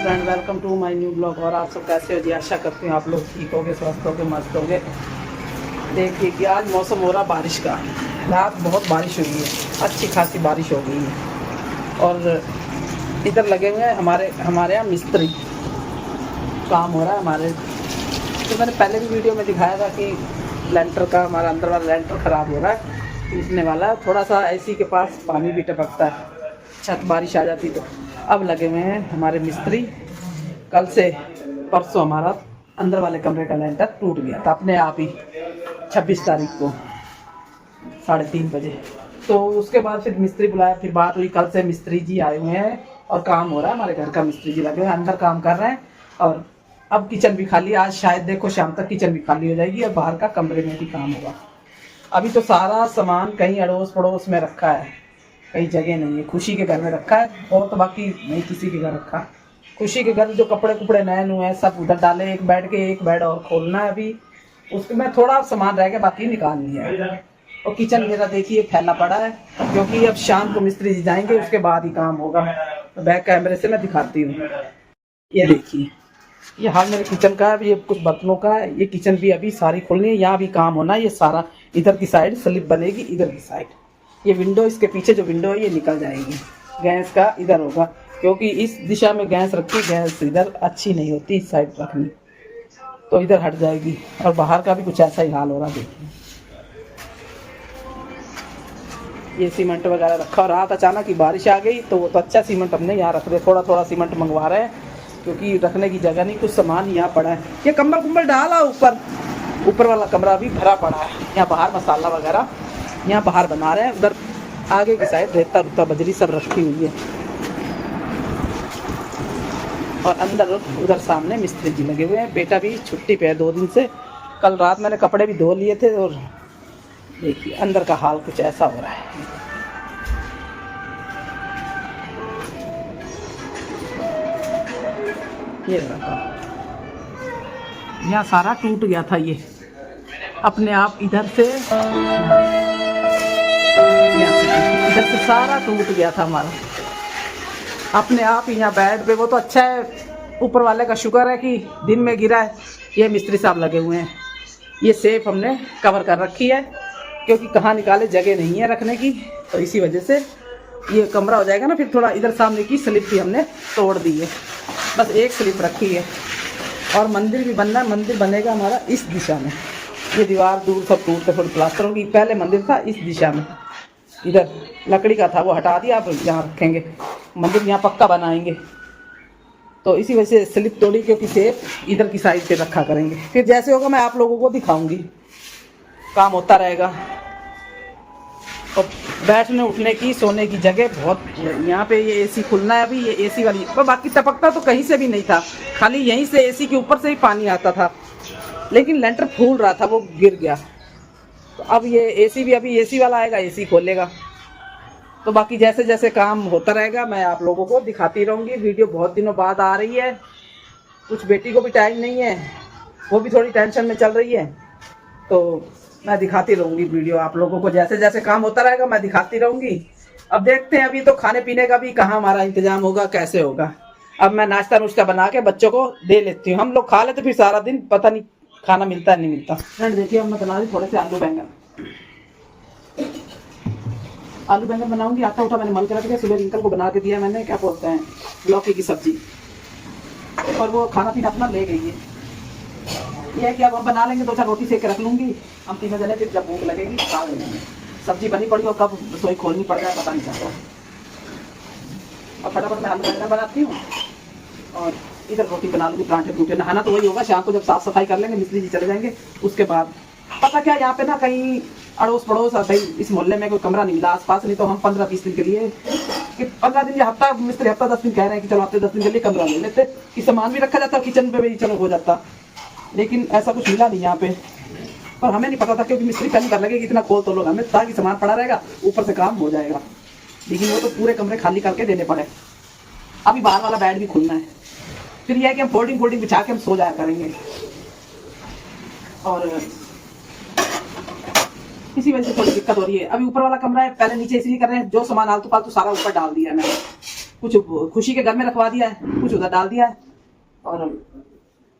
Friend, welcome to my new blog. और आप सब कैसे हो जी? आशा करती हूँ आप लोग ठीक होगे, स्वस्थ होगे, मस्त होगे। देखिए कि आज मौसम हो रहा बारिश का। रात बहुत बारिश हुई है, अच्छी खासी बारिश हो गई है। और इधर लगे हुए हैं हमारे यहाँ मिस्त्री, काम हो रहा है हमारे। तो मैंने पहले भी वीडियो में दिखाया था कि लेंटर का, हमारा अंदर वाला लेंटर ख़राब हो रहा है, टूटने वाला है। थोड़ा सा एसी के पास पानी भी टपकता है, छत बारिश आ जाती तो। अब लगे हुए हैं हमारे मिस्त्री। कल से परसों हमारा अंदर वाले कमरे का लेंटर टूट गया था अपने आप ही, 26 तारीख को 3:30 बजे। तो उसके बाद फिर मिस्त्री बुलाया, फिर बात हुई। कल से मिस्त्री जी आए हुए हैं और काम हो रहा है। हमारे घर का मिस्त्री जी लगे हुए हैं, अंदर काम कर रहे हैं। और अब किचन भी खाली, आज शायद देखो शाम तक किचन भी खाली हो जाएगी और बाहर का कमरे में भी काम होगा। अभी तो सारा सामान कहीं अड़ोस पड़ोस में रखा है, कहीं जगह नहीं है। खुशी के घर में रखा है और तो बाकी नहीं किसी के घर रखा। खुशी के घर जो कपड़े कुपड़े नए नुए हैं सब उधर डाले। एक बेड और खोलना है अभी, उसमें थोड़ा सामान रह गया, बाकी निकाल लिया है। और किचन मेरा देखिए फैला पड़ा है, क्योंकि अब शाम को मिस्त्री जी जाएंगे, उसके बाद ही काम होगा। तो बैक कैमरे से मैं दिखाती हूँ। ये देखिए, ये हाल मेरे किचन का है। ये कुछ बर्तनों का है। ये किचन भी अभी सारी खोलनी है, यहाँ भी काम होना है। ये सारा इधर की साइड स्लिप बनेगी, इधर की साइड ये विंडो, इसके पीछे जो विंडो है ये निकल जाएगी। गैस का इधर होगा, क्योंकि इस दिशा में गैस रखी, गैस इधर अच्छी नहीं होती, इस साइड रखनी, तो इधर हट जाएगी। और बाहर का भी कुछ ऐसा ही हाल हो रहा। देखिए ये सीमेंट वगैरह रखा, और रात अचानक ही बारिश आ गई तो वो तो अच्छा सीमेंट हमने यहाँ रख दिया। थोड़ा थोड़ा सीमेंट मंगवा रहे हैं, क्योंकि रखने की जगह नहीं, कुछ सामान यहाँ पड़ा है। ये कंबल कुंबल डाला ऊपर वाला कमरा भी भरा पड़ा है। यहाँ बाहर मसाला वगैरह यहाँ बाहर बना रहे हैं। उधर आगे की साइड रेता रुता बजरी सब रखी हुई है। और अंदर उधर सामने मिस्त्री जी लगे हुए हैं। बेटा भी छुट्टी पे है 2 दिन से। कल रात मैंने कपड़े भी धो लिए थे। और देखिए अंदर का हाल कुछ ऐसा हो रहा है। ये रखा, यहाँ सारा टूट गया था। ये अपने आप इधर से सारा टूट गया था हमारा अपने आप ही। यहाँ बेड पे वो तो अच्छा है, ऊपर वाले का शुक्र है कि दिन में गिरा है। ये मिस्त्री साहब लगे हुए हैं। ये सेफ हमने कवर कर रखी है, क्योंकि कहाँ निकाले, जगह नहीं है रखने की। तो इसी वजह से ये कमरा हो जाएगा ना। फिर थोड़ा इधर सामने की स्लिप भी हमने तोड़ दी है, बस एक स्लिप रखी है। और मंदिर भी बनना है। मंदिर बनेगा हमारा इस दिशा में। ये दीवार दूर सब टूट के थोड़ी प्लास्टर होगी। पहले मंदिर था इस दिशा में, इधर लकड़ी का था, वो हटा दिया। आप यहाँ रखेंगे मंदिर, यहाँ पक्का बनाएंगे। तो इसी वजह से स्लिप तोड़ी, क्योंकि सेफ इधर की साइड पे रखा करेंगे। फिर जैसे होगा मैं आप लोगों को दिखाऊंगी, काम होता रहेगा। और बैठने उठने की, सोने की जगह बहुत। यहाँ पे ये एसी खुलना है अभी, ये एसी वाली। पर बाकी टपकता तो कहीं से भी नहीं था, खाली यहीं से एसी के ऊपर से ही पानी आता था। लेकिन लेंटर फूल रहा था, वो गिर गया। तो अब ये एसी भी, अभी एसी वाला आएगा, एसी खोलेगा। तो बाकी जैसे जैसे काम होता रहेगा मैं आप लोगों को दिखाती रहूँगी। वीडियो बहुत दिनों बाद आ रही है। कुछ बेटी को भी टाइम नहीं है, वो भी थोड़ी टेंशन में चल रही है। तो मैं दिखाती रहूँगी वीडियो आप लोगों को। जैसे जैसे काम होता रहेगा मैं दिखाती रहूँगी। अब देखते हैं, अभी तो खाने पीने का भी कहाँ हमारा इंतजाम होगा, कैसे होगा। अब मैं नाश्ता नुश्ता बना के बच्चों को दे लेती हूँ। हम लोग खा लेते, फिर सारा दिन पता नहीं खाना मिलता है नहीं मिलता। फ्रेंड देखिए, अब मैं बना रही थोड़े से आलू बैंगन बनाऊंगी। आटा उठा मैंने मल के रख दिया। सुबह रिंकल को बना के दिया मैंने, क्या बोलते हैं, लौकी की सब्जी। और वो खाना पीना अपना ले गई है। ये है कि अब हम बना लेंगे, 2-4 रोटी सेक के रख लूंगी। हम 3 जने, फिर जब भूख लगेगी खा लेंगे। सब्जी बनी पड़ी और कब रसोई खोलनी पड़ जाए पता नहीं चलता। और फटाफट मैं आलू बैंगन बनाती हूँ और इधर रोटी बना लूँगी। परांठे टूटे, नहाना तो वही होगा शाम को, जब साफ सफाई कर लेंगे, मिस्त्री जी चले जाएंगे। उसके बाद पता क्या, यहाँ पे ना कहीं अड़ोस पड़ोस भाई इस मोहल्ले में कोई कमरा नहीं मिला आसपास। नहीं तो हम 15-20 दिन के लिए, कि 15 दिन या हफ्ता, मिस्त्री हफ्ता 10 दिन कह रहे हैं कि चलो हफ्ते 10 दिन के लिए कमरा ले लेते, कि सामान भी रखा जाता है किचन पे भी, चलो हो जाता। लेकिन ऐसा कुछ मिला नहीं यहाँ पे। पर हमें नहीं पता था, क्योंकि मिस्त्री पहले कर लगे कि इतना खोल तो लोग, हमें था कि सामान पड़ा रहेगा, ऊपर से काम हो जाएगा। लेकिन वो तो पूरे कमरे खाली करके देने पड़े। अभी बाहर वाला बेड भी खुलना है। फिर यह है कि हम फोल्डिंग बिछा के हम सो जाया करेंगे। और इसी वजह से थोड़ी दिक्कत हो रही है। अभी ऊपर वाला कमरा है, पहले नीचे इसलिए कर रहे हैं, जो सामान आलतू फालतू सारा ऊपर डाल दिया है मैंने। कुछ खुशी के घर में रखवा दिया है, कुछ उधर डाल दिया है, और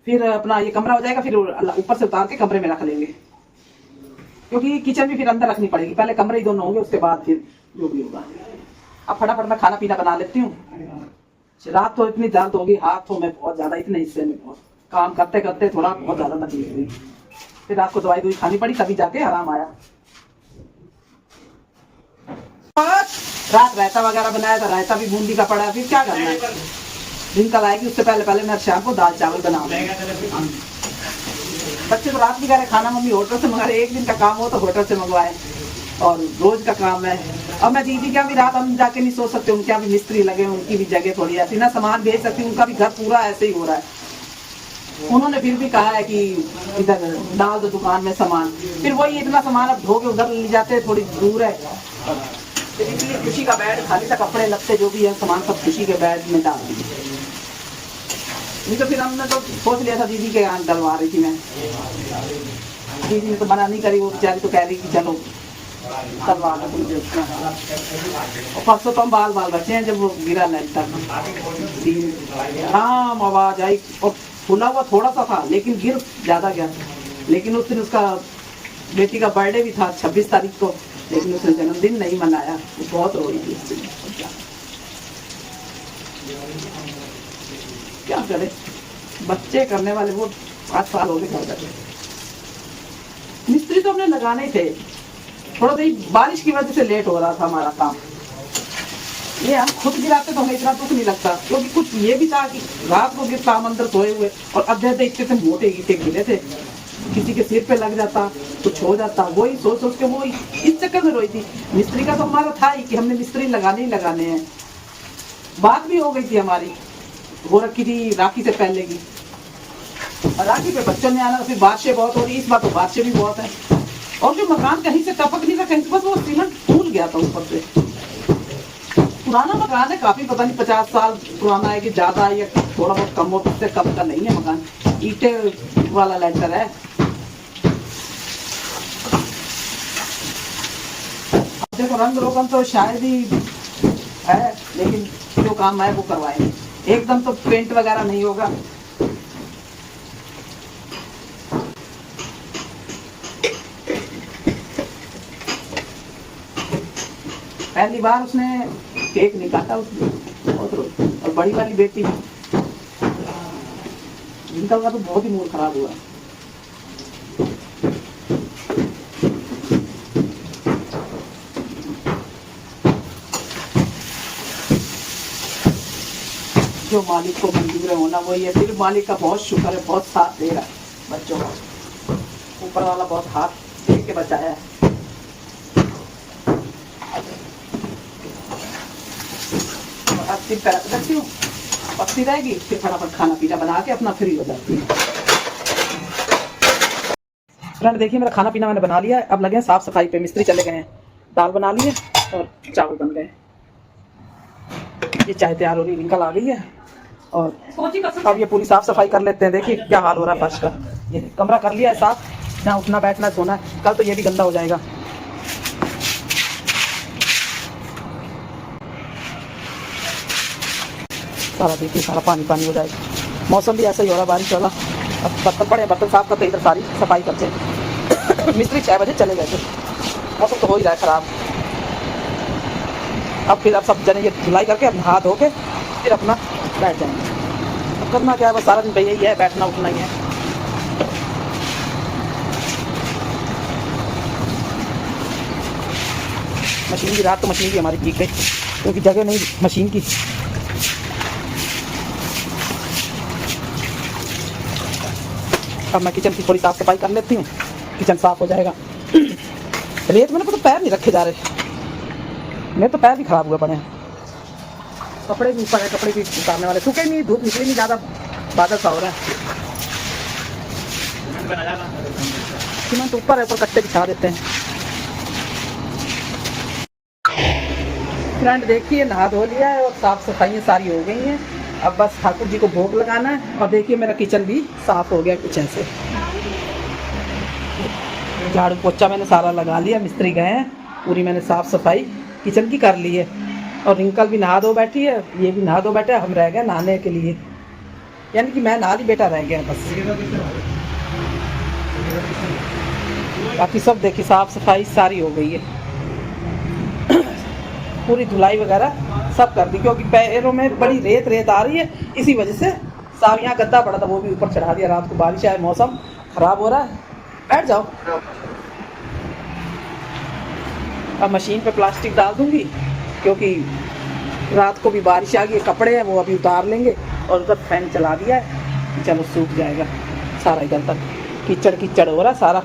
फिर अपना ये कमरा हो जाएगा, फिर ऊपर से उतार के कमरे में रख लेंगे, क्योंकि किचन भी फिर अंदर रखनी पड़ेगी। पहले कमरे ही दोनों होंगे, उसके बाद फिर जो भी होगा। अब फटाफट मैं खाना पीना बना लेती हूँ। रात तो इतनी दर्द होगी हाथों में बहुत ज्यादा, इतने हिस्से में बहुत काम करते करते थोड़ा बहुत ज्यादा तकलीफ हुई। फिर रात को दवाई खानी पड़ी, तभी जाके आराम आया। रात रायता वगैरह बनाया था, रायता भी बूंदी का पड़ा है, फिर क्या करना है। दिन कल आएगी, उससे पहले पहले मैं शाम को दाल चावल बनाऊंगी। बच्चे तो रात भी कह रहे खाना मम्मी होटल से मंगा रहे, एक दिन का काम हो तो होटल से मंगवाए, और रोज का काम है। अब मैं दीदी क्या भी रात हम जाके नहीं सो सकते, उनके भी मिस्त्री लगे, उनकी भी जगह थोड़ी ऐसी ना सामान भेज सकती, उनका भी घर पूरा ऐसे ही हो रहा है। उन्होंने फिर भी कहा है कि इधर डाल दो दुकान में सामान, फिर वही इतना सामान अब धो के उधर ले जाते हैं, थोड़ी दूर है। तो इसलिए खुशी का बैग खाली सा, कपड़े लगते जो भी है सामान सब खुशी के बैग में डाल दिए। नहीं तो फिर हमने तो सोच लिया था, दीदी के यहाँ डलवा रही थी मैं, दीदी ने तो मना नहीं करी, वो बेचारी तो कह रही कि चलो करवा लो तुम। और परसों तो हम बाल बचे हैं, जब वो गिरा लेंटर आराम आवाज आई, और फूला हुआ थोड़ा सा था लेकिन गिर ज्यादा गया। लेकिन उस दिन उसका बेटी का बर्थडे भी था 26 तारीख को, लेकिन उसने जन्मदिन नहीं मनाया, वो बहुत रोई थी उस दिन। क्या करे, बच्चे करने वाले, वो 5 साल हो गए घर बैठे। मिस्त्री तो हमने लगाने थे, थोड़ा सा बारिश की वजह से लेट हो रहा था हमारा काम। ये हम खुद गिराते तो हमें इतना दुख नहीं लगता, क्योंकि कुछ ये भी था कि रात को गिरता हम अंदर सोए हुए, और अध्याय देखते थे मोटे ईंटे गिरे थे, किसी के सिर पे लग जाता, कुछ हो जाता, वही सोच सोच के वो इस चक्कर में रोई थी। मिस्त्री का तो हमारा था ही कि हमने मिस्त्री लगाने ही लगाने हैं। बात भी हो गई थी हमारी, वो रखी थी राखी से पहले की, और राखी पे बच्चों ने आना, फिर बारिशें बहुत हो रही, इस बार तो बारिशें भी बहुत है, और जो मकान कहीं से टपक नहीं था, कहीं से बस वो सीमेंट फूल गया था ऊपर से। पुराना मकान है काफी, पता नहीं 50 साल पुराना है कि ज्यादा है, या थोड़ा बहुत कम हो, उससे कम का नहीं है मकान, ईंटे वाला लेंटर है। देखो रंग रोगन तो शायद ही है, लेकिन जो काम है वो करवाएंगे, एकदम तो पेंट वगैरह नहीं होगा। पहली बार उसने केक नहीं काटा, उसने बहुत रोई, और बड़ी वाली बेटी जिनका तो बहुत ही मूड खराब हुआ। जो मालिक को मंजूर है होना वही है, फिर मालिक का बहुत शुक्र है, बहुत साथ दे रहा है बच्चों का, ऊपर वाला बहुत हाथ दे के बचाया है। रखती हूँ, पकती रहेगी, फिर फटाफट खाना पीना बना के अपना फ्री हो जाती है। फ्रेंड देखिए मेरा खाना पीना मैंने बना लिया है, अब लगे हैं साफ सफाई पे, मिस्त्री चले गए हैं, दाल बना ली है और चावल बन गए। ये चाय तैयार हो रही, रिंकल आ गई है, और अब ये पूरी साफ सफाई कर लेते हैं। देखिए क्या हाल हो रहा है फर्श का, ये कमरा कर लिया है साफ, जहाँ उठना बैठना सोना है, कल तो ये भी गंदा हो जाएगा। सारा देखिए सारा पानी पानी हो जाएगा, मौसम भी ऐसा ही हो रहा है बारिश वाला। अब बर्तन पड़े, बर्तन साफ करते इधर सारी सफाई करते हैं। मिस्त्री 6 बजे चले गए थे, मौसम तो हो ही रहा है खराब। अब सब जने ये धुलाई करके अब नहा धो के फिर अपना बैठ जाएंगे। अब करना क्या है, बस सारा दिन पे यही है, बैठना उठना ही है। मशीन की रात तो मशीन की हमारी भीग गई, क्योंकि जगह नहीं मशीन की। अब मैं किचन की थोड़ी साफ सफाई कर लेती हूँ, किचन साफ हो जाएगा। रेत में तो पैर नहीं रखे जा रहे, मेरे तो पैर भी खराब हुए पड़े हैं। कपड़े भी ऊपर है, कपड़े भी उतारने वाले, सूखे नहीं, धूप निकली नहीं ज़्यादा, बादल सा हो रहा है। सीमेंट ऊपर है, ऊपर कट्टे बिछा देते हैं। फ्रेंड देखिए नहा धो लिया है और साफ सफाइयाँ सारी हो गई हैं, अब बस ठाकुर जी को भोग लगाना है। और देखिए मेरा किचन भी साफ हो गया कुछ ऐसे, झाड़ू पोछा मैंने सारा लगा लिया, मिस्त्री गए हैं, पूरी मैंने साफ सफाई किचन की कर ली है। और रिंकल भी नहा दो बैठी है, ये भी नहा दो बैठा है, हम रह गए नहाने के लिए, यानी कि मैं नहा ली, बेटा रह गया बस। बाकी सब देखिए साफ सफाई सारी हो गई है, पूरी धुलाई वगैरह सब कर दी, क्योंकि पैरों में बड़ी रेत रेत आ रही है, इसी वजह से साफ। यहाँ गद्दा पड़ा था वो भी ऊपर चढ़ा दिया, रात को बारिश आए, मौसम खराब हो रहा है। बैठ जाओ। अब मशीन पे प्लास्टिक डाल दूंगी, क्योंकि रात को भी बारिश आ गई, कपड़े हैं वो अभी उतार लेंगे, और उधर फैन चला दिया है, चलो सूख जाएगा सारा, इधर तक कीचड़ कीचड़ हो रहा सारा।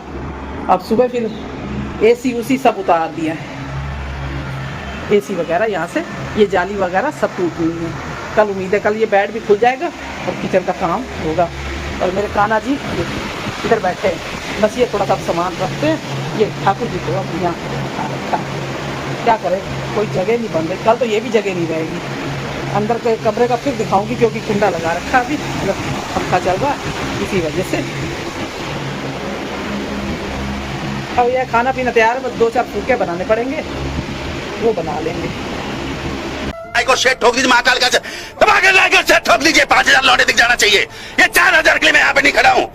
अब सुबह फिर एसी उसी सब उतार दिया है, एसी वगैरह यहाँ से, ये जाली वगैरह सब टूट गई है। कल उम्मीद है कल ये बेड भी खुल जाएगा और किचन का काम होगा। और मेरे कान्हा जी इधर बैठे हैं, बस ये थोड़ा सा सामान रखते हैं, ये ठाकुर जी को अब यहाँ रखा, क्या करें, कोई जगह नहीं बन रही, कल तो ये भी जगह नहीं रहेगी। अंदर के कमरे का फिर दिखाऊंगी, क्योंकि कुंडा लगा रखा अभी, मतलब पंखा चल रहा है, इसी वजह से। अब यह खाना पीना तैयार है, बस 2-4 फुलके बनाने पड़ेंगे, वो बना लेंगे। को शेट ठोक लीजिए, महाकाल का ठोक लीजिए, 5000 लौटे दिख जाना चाहिए। ये 4000 के लिए मैं यहाँ पे नहीं खड़ा हूँ।